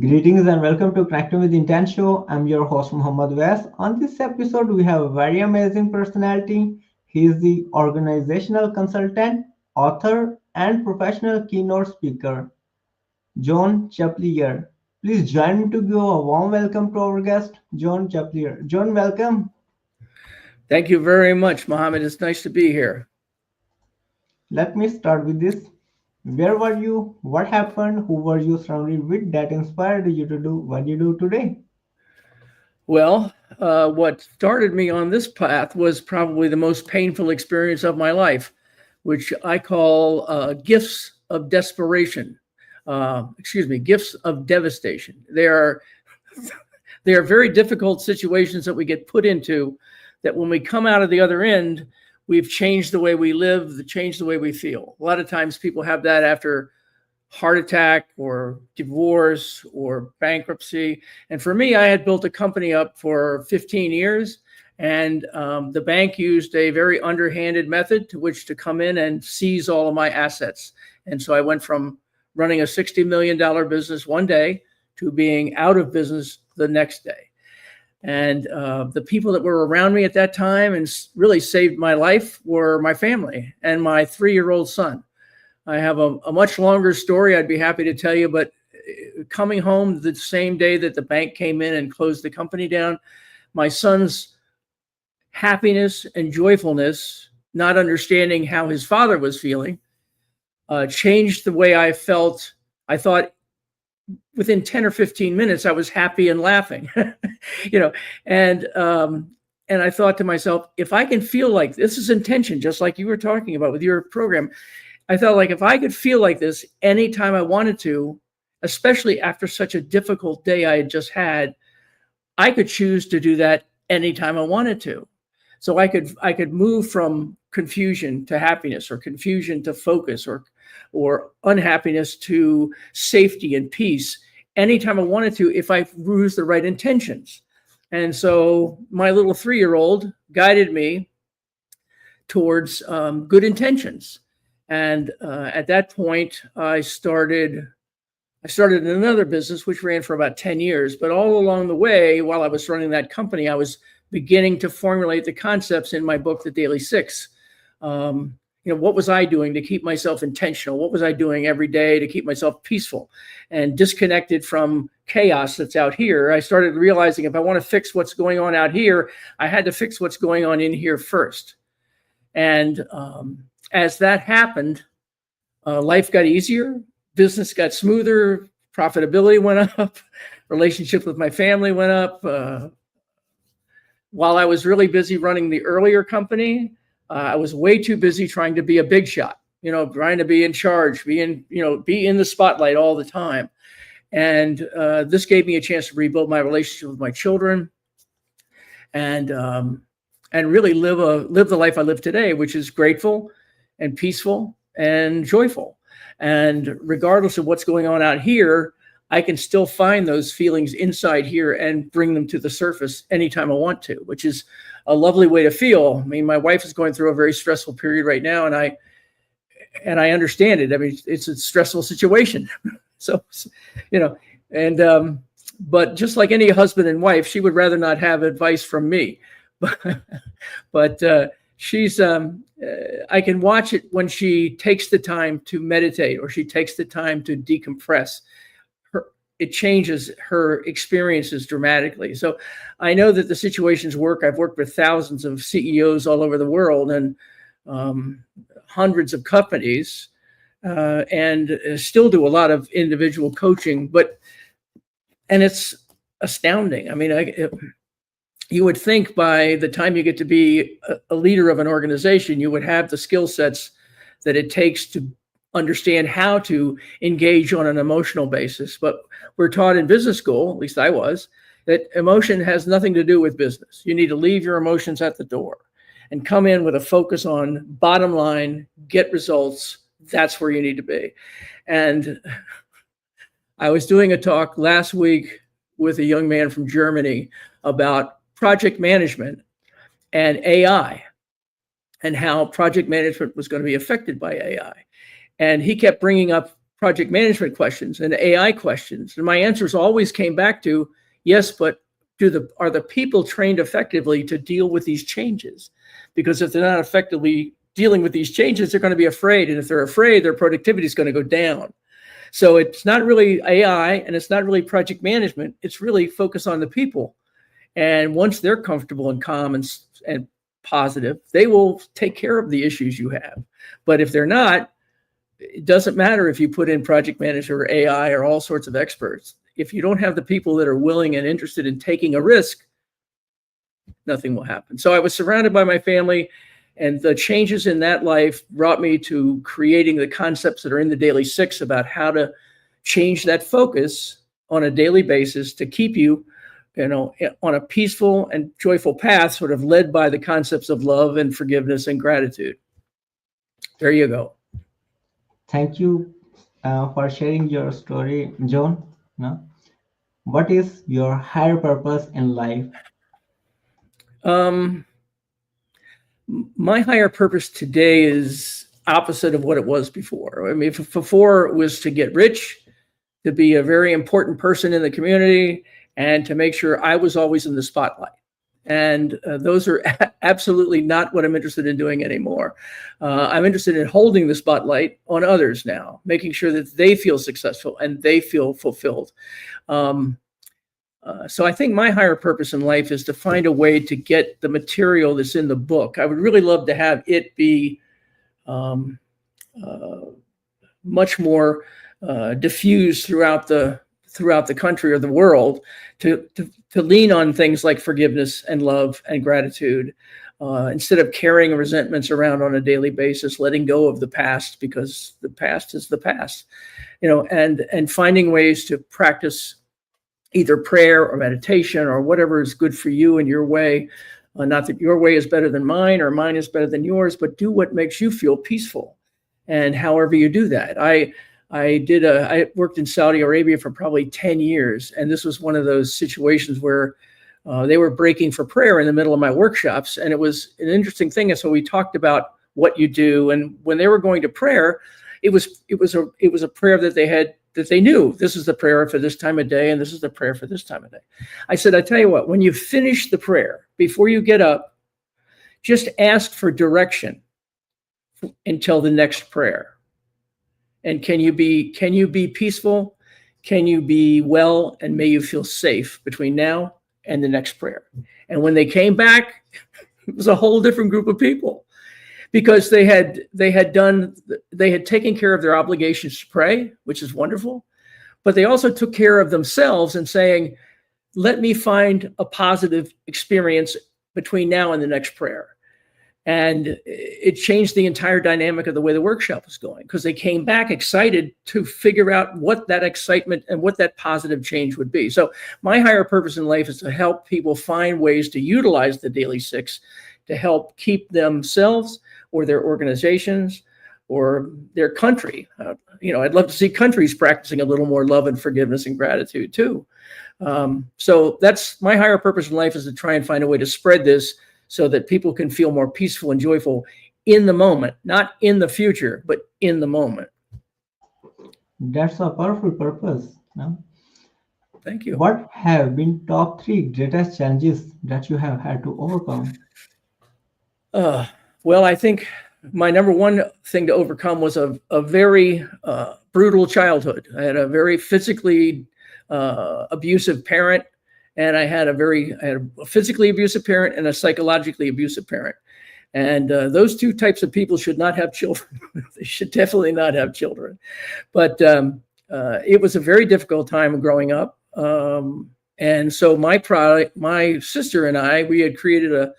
Greetings and welcome to Connecting with Intent Show. I'm your host Muhammad Awais. On this episode, we have a very amazing personality. He is the organizational consultant, author, and professional keynote speaker, John Chappelear. Please join me to give a warm welcome to our guest, John Chappelear. John, welcome. Thank you very much, Mohammed. It's nice to be here. Let me start with this. Where were you? What happened? Who were you surrounded with that inspired you to do what you do today? What started me on this path was probably the most painful experience of my life, which I call gifts of desperation. Gifts of devastation. They are very difficult situations that we get put into that when we come out of the other end, we've changed the way we live, changed the way we feel. A lot of times people have that after heart attack or divorce or bankruptcy. And for me, I had built a company up for 15 years and the bank used a very underhanded method to which to come in and seize all of my assets. And so I went from running a $60 million business one day to being out of business the next day. And the people that were around me at that time and really saved my life were my family and my 3-year-old son. I have a much longer story I'd be happy to tell you, but coming home the same day that the bank came in and closed the company down, my son's happiness and joyfulness, not understanding how his father was feeling, changed the way I felt. I thought within 10 or 15 minutes, I was happy and laughing, and I thought to myself, if I can feel like this is intention, just like you were talking about with your program, I felt like if I could feel like this anytime I wanted to, especially after such a difficult day I had just had, I could choose to do that anytime I wanted to. So I could move from confusion to happiness, or confusion to focus, or unhappiness to safety and peace anytime I wanted to if I used the right intentions. And so my little 3-year-old guided me towards good intentions. And at that point, I started another business, which ran for about 10 years. But all along the way, while I was running that company, I was beginning to formulate the concepts in my book, The Daily Six. What was I doing to keep myself intentional? What was I doing every day to keep myself peaceful and disconnected from chaos that's out here? I started realizing if I want to fix what's going on out here, I had to fix what's going on in here first. And as that happened, life got easier, business got smoother, profitability went up, relationship with my family went up. While I was really busy running the earlier company, I was way too busy trying to be a big shot, trying to be in charge, be in the spotlight all the time. And this gave me a chance to rebuild my relationship with my children and really live the life I live today, which is grateful and peaceful and joyful. And regardless of what's going on out here, I can still find those feelings inside here and bring them to the surface anytime I want to, which is a lovely way to feel. I mean, my wife is going through a very stressful period right now, and I understand it. I mean, it's a stressful situation. So, but just like any husband and wife, she would rather not have advice from me. But she's, I can watch it when she takes the time to meditate or she takes the time to decompress. It changes her experiences dramatically. So I know that the situations work. I've worked with thousands of CEOs all over the world and hundreds of companies and still do a lot of individual coaching, and it's astounding. I mean, you would think by the time you get to be a leader of an organization, you would have the skill sets that it takes to understand how to engage on an emotional basis. But we're taught in business school, at least I was, that emotion has nothing to do with business. You need to leave your emotions at the door and come in with a focus on bottom line, get results. That's where you need to be. And I was doing a talk last week with a young man from Germany about project management and AI and how project management was going to be affected by AI. And he kept bringing up project management questions and AI questions. And my answers always came back to, yes, but are the people trained effectively to deal with these changes? Because if they're not effectively dealing with these changes, they're going to be afraid. And if they're afraid, their productivity is going to go down. So it's not really AI and it's not really project management. It's really focus on the people. And once they're comfortable and calm and positive, they will take care of the issues you have. But if they're not, it doesn't matter if you put in project manager or AI or all sorts of experts. If you don't have the people that are willing and interested in taking a risk, nothing will happen. So I was surrounded by my family, and the changes in that life brought me to creating the concepts that are in the Daly 6 about how to change that focus on a daily basis to keep you, on a peaceful and joyful path, sort of led by the concepts of love and forgiveness and gratitude. There you go. Thank you for sharing your story, John. No? What is your higher purpose in life? My higher purpose today is opposite of what it was before. I mean, before it was to get rich, to be a very important person in the community, and to make sure I was always in the spotlight. And those are absolutely not what I'm interested in doing anymore. I'm interested in holding the spotlight on others now, making sure that they feel successful and they feel fulfilled. So I think my higher purpose in life is to find a way to get the material that's in the book. I would really love to have it be much more diffused throughout the country or the world, to lean on things like forgiveness and love and gratitude, instead of carrying resentments around on a daily basis, letting go of the past, because the past is the past, and finding ways to practice either prayer or meditation or whatever is good for you in your way. Not that your way is better than mine or mine is better than yours, but do what makes you feel peaceful. And however you do that, I worked in Saudi Arabia for probably 10 years. And this was one of those situations where they were breaking for prayer in the middle of my workshops. And it was an interesting thing. And so we talked about what you do. And when they were going to prayer, it was a prayer that they knew, this is the prayer for this time of day, and this is the prayer for this time of day. I said, I tell you what, when you finish the prayer, before you get up, just ask for direction until the next prayer. And can you be peaceful? Can you be well? And may you feel safe between now and the next prayer. And when they came back, it was a whole different group of people, because they had taken care of their obligations to pray, which is wonderful, but they also took care of themselves and saying, let me find a positive experience between now and the next prayer. And it changed the entire dynamic of the way the workshop was going, because they came back excited to figure out what that excitement and what that positive change would be. So my higher purpose in life is to help people find ways to utilize the Daly 6 to help keep themselves or their organizations or their country. I'd love to see countries practicing a little more love and forgiveness and gratitude too. So that's my higher purpose in life, is to try and find a way to spread this so that people can feel more peaceful and joyful in the moment, not in the future, but in the moment. That's a powerful purpose. No? Thank you. What have been top 3 greatest challenges that you have had to overcome? Well, I think my number one thing to overcome was a very brutal childhood. I had a very physically abusive parent, and I had a physically abusive parent and a psychologically abusive parent. And those two types of people should not have children. They should definitely not have children. But it was a very difficult time growing up. And so my sister and I, we had created a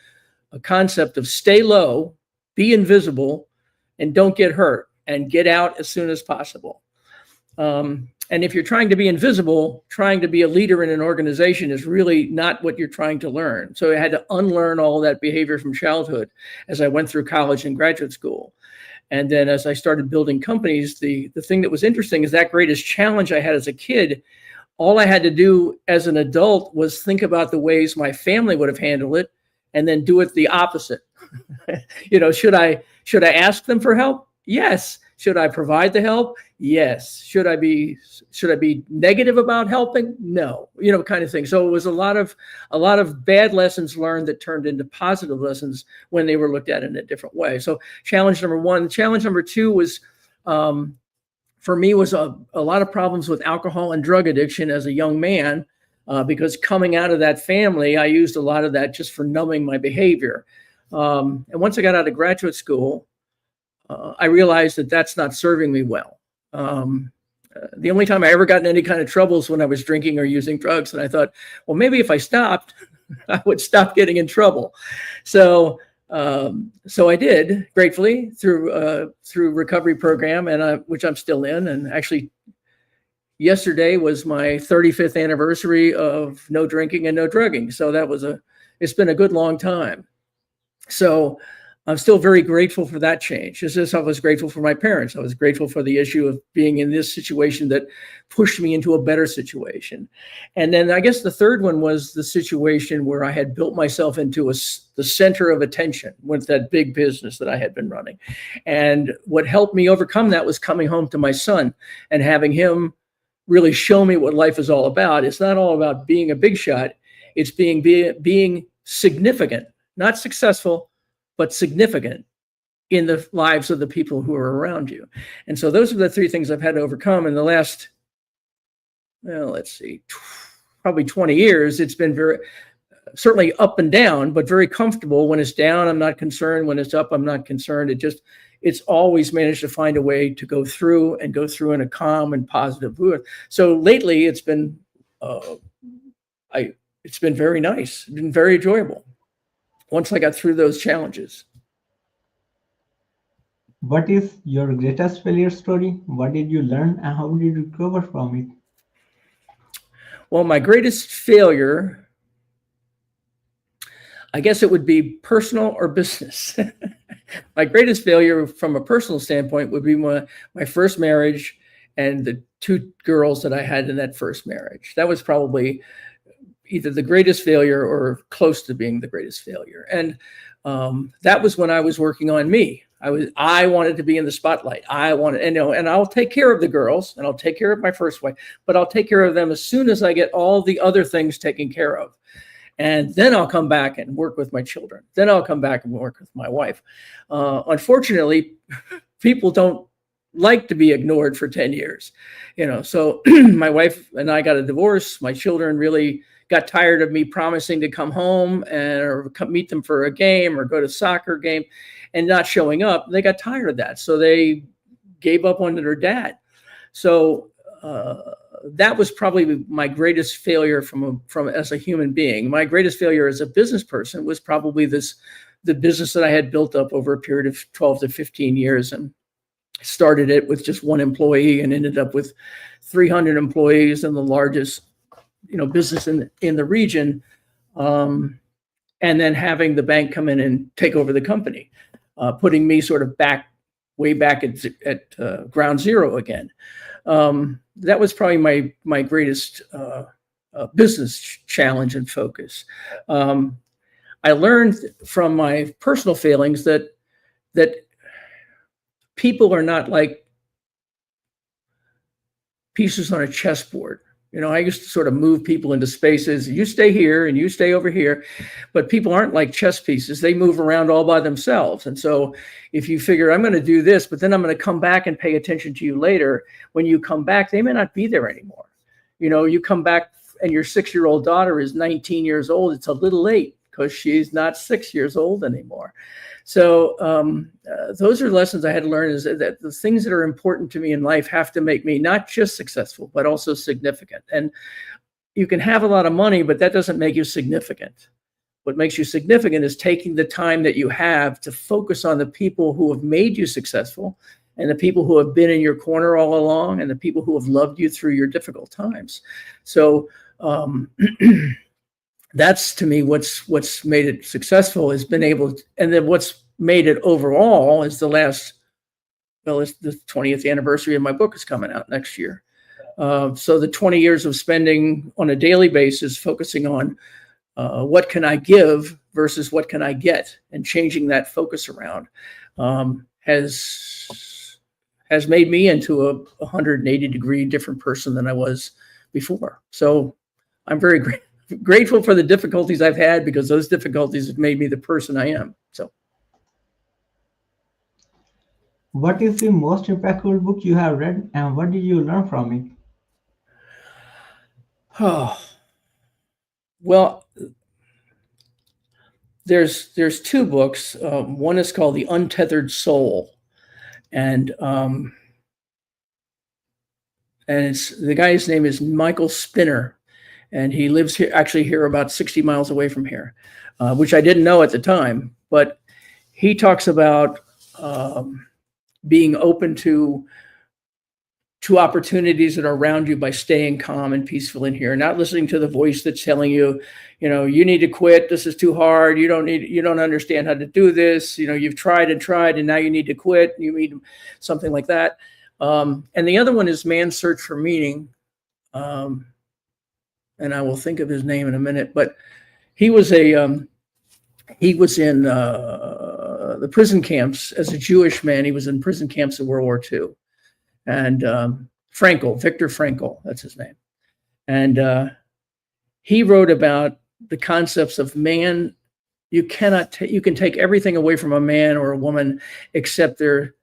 concept of stay low, be invisible, and don't get hurt, and get out as soon as possible. And if you're trying to be invisible, trying to be a leader in an organization is really not what you're trying to learn. So I had to unlearn all that behavior from childhood as I went through college and graduate school. And then as I started building companies, the thing that was interesting is that greatest challenge I had as a kid, all I had to do as an adult was think about the ways my family would have handled it, and then do it the opposite. Should I ask them for help? Yes. Should I provide the help? Yes. Should I be negative about helping? No. Kind of thing. So it was a lot of bad lessons learned that turned into positive lessons when they were looked at in a different way. So challenge number one. Challenge number two was, for me, was a lot of problems with alcohol and drug addiction as a young man, because coming out of that family, I used a lot of that just for numbing my behavior. And once I got out of graduate school, I realized that that's not serving me well. The only time I ever got in any kind of trouble was when I was drinking or using drugs. And I thought, well, maybe if I stopped, I would stop getting in trouble. So I did, gratefully, through recovery program, and which I'm still in. And actually, yesterday was my 35th anniversary of no drinking and no drugging. So it's been a good long time. So I'm still very grateful for that change. Just as I was grateful for my parents. I was grateful for the issue of being in this situation that pushed me into a better situation. And then I guess the third one was the situation where I had built myself into the center of attention with that big business that I had been running. And what helped me overcome that was coming home to my son and having him really show me what life is all about. It's not all about being a big shot. It's being significant, not successful, but significant in the lives of the people who are around you. And so those are the three things I've had to overcome in the last, probably 20 years. It's been certainly up and down, but very comfortable. When it's down, I'm not concerned. When it's up, I'm not concerned. It's always managed to find a way to go through in a calm and positive mood. So lately it's been very nice. It's been very enjoyable once I got through those challenges. What is your greatest failure story? What did you learn and how did you recover from it? Well, my greatest failure, I guess it would be personal or business. My greatest failure from a personal standpoint would be my first marriage and the two girls that I had in that first marriage. That was probably either the greatest failure or close to being the greatest failure. And that was when I was working on me. I wanted to be in the spotlight. And I'll take care of the girls and I'll take care of my first wife, but I'll take care of them as soon as I get all the other things taken care of. And then I'll come back and work with my children. Then I'll come back and work with my wife. Unfortunately, people don't like to be ignored for 10 years. So my wife and I got a divorce. My children really got tired of me promising to come home or meet them for a game or go to a soccer game and not showing up. They got tired of that. So they gave up on their dad. So that was probably my greatest failure from as a human being. My greatest failure as a business person was probably the business that I had built up over a period of 12 to 15 years, and started it with just one employee and ended up with 300 employees and the largest business in the region, and then having the bank come in and take over the company, putting me sort of way back at ground zero again. That was probably my greatest business challenge and focus. I learned from my personal failings that people are not like pieces on a chessboard. I used to sort of move people into spaces. You stay here and you stay over here, but people aren't like chess pieces. They move around all by themselves. And so if you figure I'm going to do this, but then I'm going to come back and pay attention to you later, when you come back, they may not be there anymore. You come back and your 6-year-old daughter is 19 years old. It's a little late because she's not 6 years old anymore. So those are lessons I had to learn, is that the things that are important to me in life have to make me not just successful, but also significant. And you can have a lot of money, but that doesn't make you significant. What makes you significant is taking the time that you have to focus on the people who have made you successful and the people who have been in your corner all along and the people who have loved you through your difficult times. So that's, to me, what's made it successful, is been able to, and then what's made it overall is it's the 20th anniversary of my book is coming out next year. So the 20 years of spending on a daily basis, focusing on what can I give versus what can I get, and changing that focus around has has made me into a 180-degree different person than I was before. So I'm very grateful for the difficulties I've had, because those difficulties have made me the person I am. So, what is the most impactful book you have read, and what did you learn from it? oh, well, there's two books. One is called The Untethered Soul, and it's, the guy's name is Michael Spinner, and he lives here, actually here about 60 miles away from here, which I didn't know at the time. But he talks about being open to opportunities that are around you by staying calm and peaceful in here, not listening to the voice that's telling you, you need to quit. This is too hard. You don't understand how to do this. You've tried and tried, and now you need to quit. You need something like that. And the other one is Man's Search for Meaning. And I will think of his name in a minute, but he was in the prison camps as a Jewish man. He was in prison camps in World War II. And Viktor Frankl, that's his name. And he wrote about the concepts of man. You can take everything away from a man or a woman except the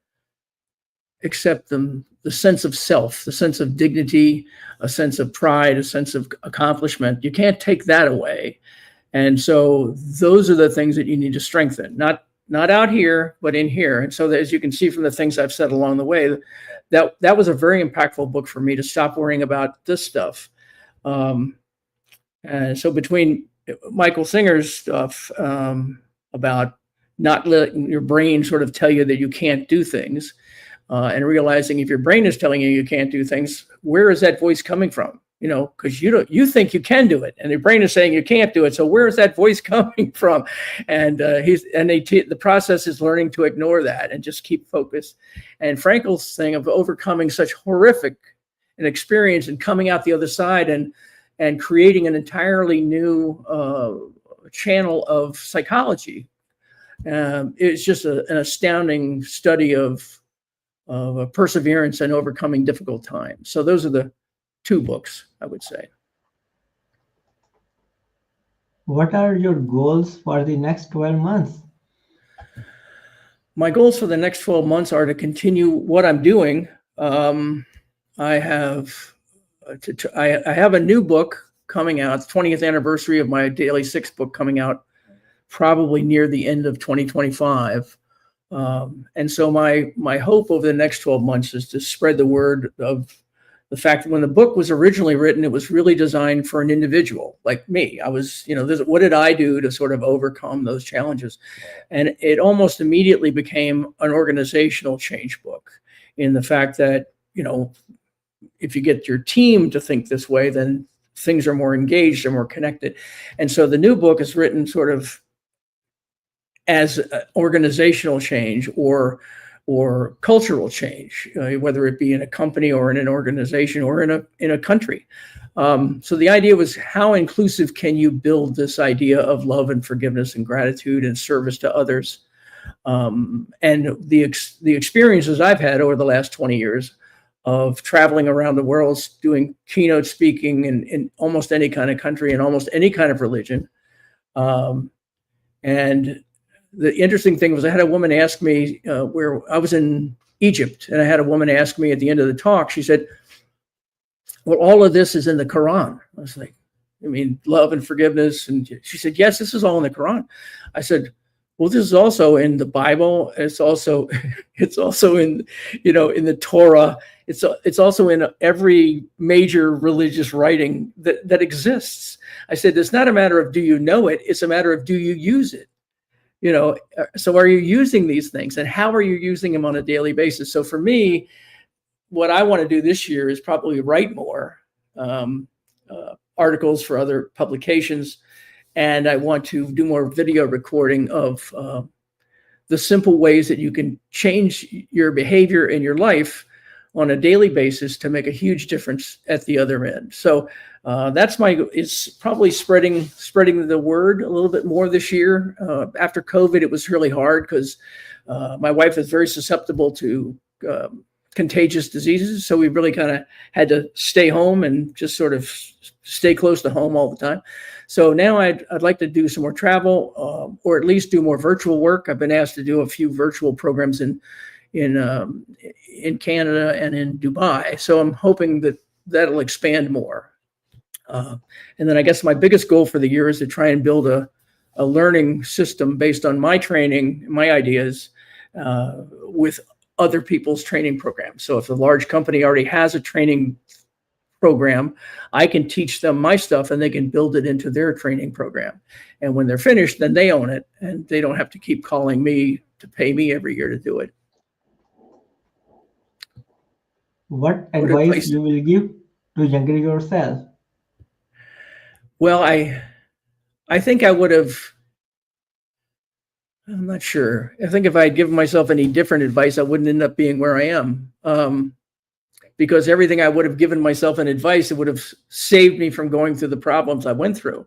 sense of self, the sense of dignity, a sense of pride, a sense of accomplishment. You can't take that away. And so those are the things that you need to strengthen, not out here, but in here. And so as you can see from the things I've said along the way, that was a very impactful book for me to stop worrying about this stuff. And so between Michael Singer's stuff about not letting your brain sort of tell you that you can't do things, and realizing if your brain is telling you can't do things, where is that voice coming from? Because you think you can do it, and your brain is saying you can't do it. So where is that voice coming from? And the process is learning to ignore that and just keep focused. And Frankl's thing of overcoming such horrific an experience and coming out the other side and creating an entirely new channel of psychology. It's just an astounding study of perseverance and overcoming difficult times. So those are the two books, I would say. What are your goals for the next 12 months? My goals for the next 12 months are to continue what I'm doing. I have a new book coming out, the 20th anniversary of my Daly 6 book coming out probably near the end of 2025. And so my hope over the next 12 months is to spread the word of the fact that when the book was originally written, it was really designed for an individual like me. I was, what did I do to sort of overcome those challenges? And it almost immediately became an organizational change book in the fact that, if you get your team to think this way, then things are more engaged and more connected. And so the new book is written sort of as organizational change or cultural change, whether it be in a company or in an organization or in a country. So the idea was, how inclusive can you build this idea of love and forgiveness and gratitude and service to others? And the experiences I've had over the last 20 years of traveling around the world, doing keynote speaking in almost any kind of country and almost any kind of religion. And the interesting thing was, I had a woman ask me where I was in Egypt, and I had a woman ask me at the end of the talk, she said, well, all of this is in the Quran. I was like, love and forgiveness. And she said, yes, this is all in the Quran. I said, well, this is also in the Bible. It's also in, in the Torah. It's also in every major religious writing that exists. I said, it's not a matter of do you know it, it's a matter of do you use it? So are you using these things, and how are you using them on a daily basis? So for me, what I want to do this year is probably write more articles for other publications. And I want to do more video recording of the simple ways that you can change your behavior in your life on a daily basis to make a huge difference at the other end. So it's probably spreading the word a little bit more this year. After COVID, it was really hard because my wife is very susceptible to contagious diseases. So we really kind of had to stay home and just sort of stay close to home all the time. So now I'd like to do some more travel, or at least do more virtual work. I've been asked to do a few virtual programs in Canada and in Dubai. So I'm hoping that that'll expand more. And then I guess my biggest goal for the year is to try and build a learning system based on my training, my ideas, with other people's training programs. So if a large company already has a training program, I can teach them my stuff and they can build it into their training program. And when they're finished, then they own it and they don't have to keep calling me to pay me every year to do it. What advice you will give to younger yourself? Well, I think I would have, I'm not sure. I think if I had given myself any different advice, I wouldn't end up being where I am. Because everything I would have given myself in advice, it would have saved me from going through the problems I went through.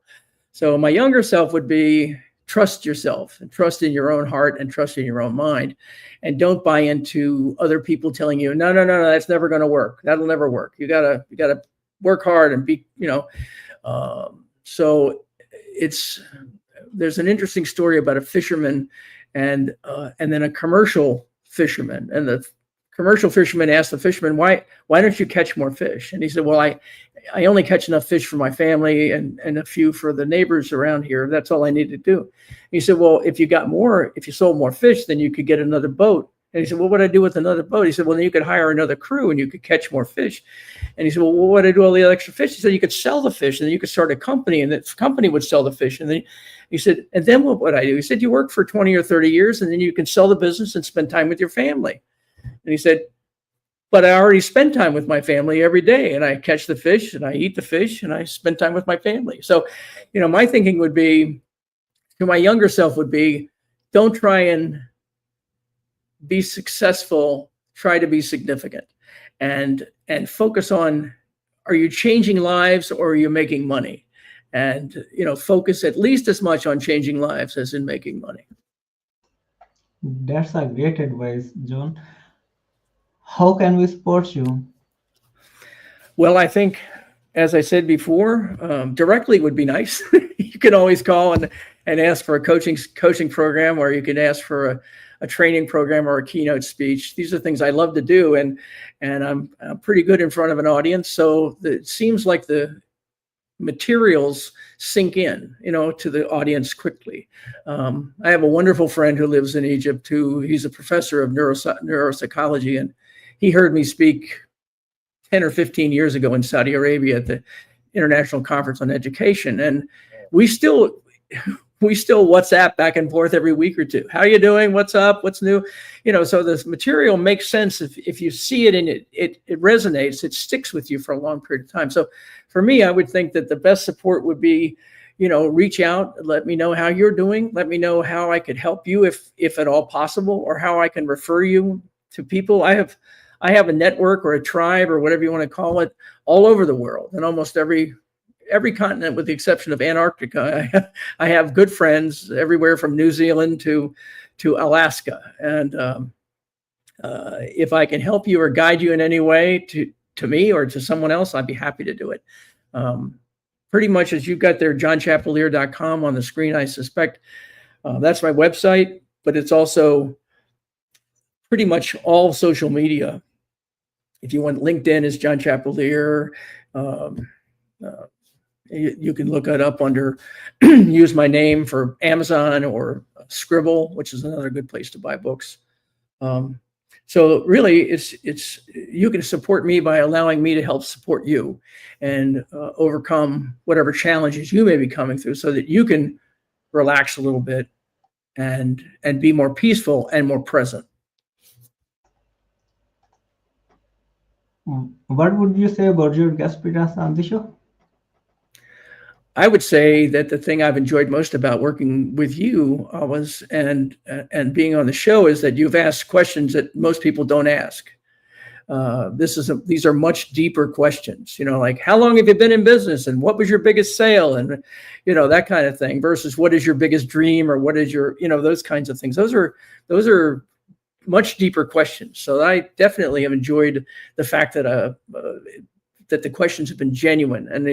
So my younger self would be, trust yourself and trust in your own heart and trust in your own mind. And don't buy into other people telling you, no, that's never going to work. That'll never work. You gotta work hard and be, so there's an interesting story about a fisherman and then a commercial fisherman, and the commercial fisherman asked the fisherman, why don't you catch more fish? And he said, well, I only catch enough fish for my family and a few for the neighbors around here. That's all I need to do. He said, well, if you sold more fish, then you could get another boat. And he said, well, what would I do with another boat? He said, well, then you could hire another crew and you could catch more fish. And he said, well, what would I do with all the extra fish? He said, you could sell the fish and then you could start a company and that company would sell the fish. And then he said, and then what would I do? He said, you work for 20 or 30 years and then you can sell the business and spend time with your family. And he said, but I already spend time with my family every day and I catch the fish and I eat the fish and I spend time with my family. So, my thinking would be, to my younger self would be, don't try and be successful, try to be significant and focus on, are you changing lives or are you making money? And, focus at least as much on changing lives as in making money. That's a great advice, John. How can we support you? Well, I think, as I said before, directly would be nice. You can always call and ask for a coaching program, or you can ask for a training program or a keynote speech. These are things I love to do, and I'm pretty good in front of an audience. So it seems like the materials sink in, to the audience quickly. I have a wonderful friend who lives in Egypt he's a professor of neuropsychology, and he heard me speak 10 or 15 years ago in Saudi Arabia at the International Conference on Education. And we still WhatsApp back and forth every week or two. How are you doing? What's up? What's new? So this material makes sense if you see it and it resonates, it sticks with you for a long period of time. So for me, I would think that the best support would be, reach out, let me know how you're doing. Let me know how I could help you if at all possible, or how I can refer you to people. I have a network or a tribe or whatever you want to call it all over the world, in almost every continent with the exception of Antarctica. I have good friends everywhere from New Zealand to Alaska. And if I can help you or guide you in any way to me or to someone else, I'd be happy to do it. Pretty much as you've got there, johnchappelear.com on the screen, I suspect. That's my website, but it's also pretty much all social media. If you want, LinkedIn is John Chappelear. You can look it up under, use my name for Amazon or Scribble, which is another good place to buy books. So really, it's you can support me by allowing me to help support you and overcome whatever challenges you may be coming through, so that you can relax a little bit and be more peaceful and more present. What would you say about your guest appearance on the show? I would say that the thing I've enjoyed most about working with you was and being on the show is that you've asked questions that most people don't ask. These are much deeper questions, like how long have you been in business and what was your biggest sale and, that kind of thing, versus what is your biggest dream or what is your, those kinds of things. Those are much deeper questions. So I definitely have enjoyed the fact that the questions have been genuine, and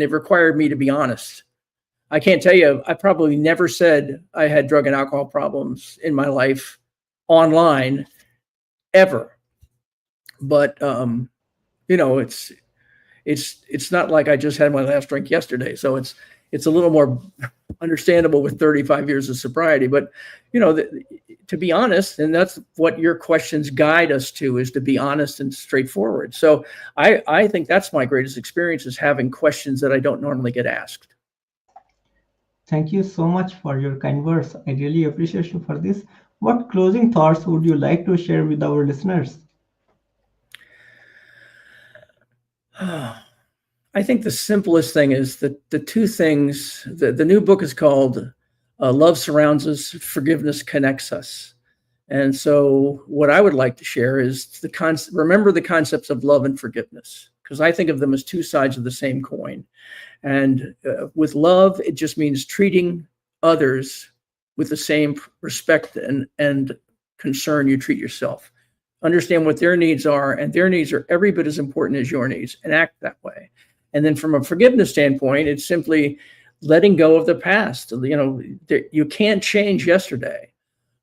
they've required me to be honest. I can't tell you, I probably never said I had drug and alcohol problems in my life online ever. But it's not like I just had my last drink yesterday. So it's a little more understandable with 35 years of sobriety. But to be honest, and that's what your questions guide us to, is to be honest and straightforward. So I think that's my greatest experience, is having questions that I don't normally get asked. Thank you so much for your kind words. I really appreciate you for this. What closing thoughts would you like to share with our listeners? I think the simplest thing is that the two things, the new book is called Love Surrounds Us, Forgiveness Connects Us. And so what I would like to share is remember the concepts of love and forgiveness, because I think of them as two sides of the same coin. And with love, it just means treating others with the same respect and concern you treat yourself. Understand what their needs are, and their needs are every bit as important as your needs, and act that way. And then from a forgiveness standpoint, it's simply letting go of the past. You can't change yesterday.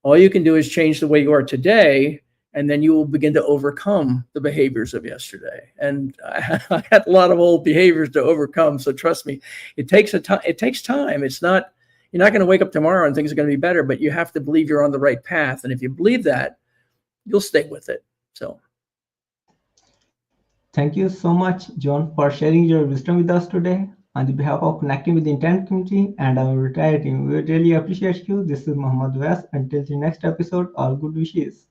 All you can do is change the way you are today, and then you will begin to overcome the behaviors of yesterday. And I had a lot of old behaviors to overcome, so trust me, it takes time. You're not going to wake up tomorrow and things are going to be better, but you have to believe you're on the right path. And if you believe that, you'll stay with it. So thank you so much, John, for sharing your wisdom with us today. On the behalf of Connecting with the Intent community and our retired team, we really appreciate you. This is Muhammad West. Until the next episode, all good wishes.